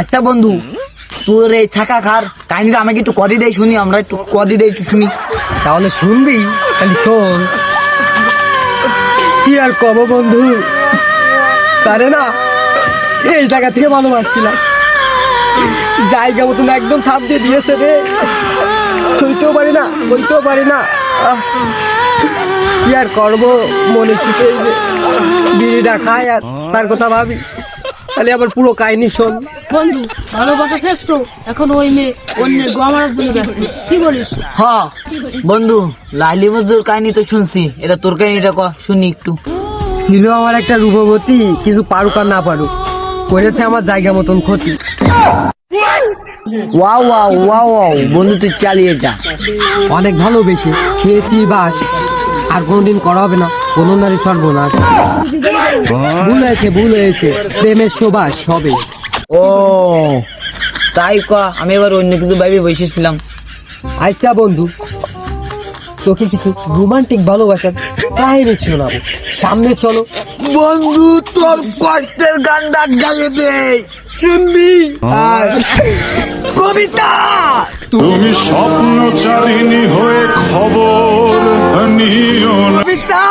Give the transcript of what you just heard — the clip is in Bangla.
একটা বন্ধু তোর এই থাকা খার কাহিনীটা আমাকে একটু কদি দেয় শুনি, আমরা একটু কদি দেয় একটু শুনি। তাহলে শুনবি, তাহলে শোন। কি আর কব বন্ধু, তারে না এই জায়গা থেকে ভালোবাসছিলাম, জায়গা মতন একদম থাপ দিয়ে দিয়েছে রে, সইতেও পারি না বইতেও পারি না। কি আর করবো, মনে শুতে বিড়িটা খাই আর তার কথা ভাবি। তাহলে আবার পুরো কাহিনী শোন। বন্ধু ভালোবাসা শেষ তো, এখন ওই মেয়ে অন্যের গোয়ামারা বলে ব্যস্ত, কি বলিস? হ বন্ধু, লাইলি মজদুর কাহিনী তো শুনছি, এটা তোর কাহিনীটা শুনি একটু। ছিল আমার একটা রূপবতী, কিছু পারুক আর না পারুক করেছে আমার জায়গা মতন ক্ষতি। ওয়াও ওয়াও ওয়াও ওয়াও, বন্ধু তুই চালিয়ে যা। অনেক ভালোবেসে খেয়েছি বাস, আর কোনোদিন করা হবে না কোনো নারী সর্বনাশ। ভুল হয়েছে প্রেমের সুবাস হবে। ও তাই আমি এবার অন্য কিছু ভাবি বসেছিলাম। আচ্ছা বন্ধু, তোকে কিছু রোমান্টিক ভালোবাসার কাহিনী শোনাবো, সামনে চলো। বন্ধু তোর কষ্টের গানটা গাইয়ে দে, শুনবি? আর কবিতা তুমি স্বপ্নচারিণী হয়ে খবর নিও না। কবিতা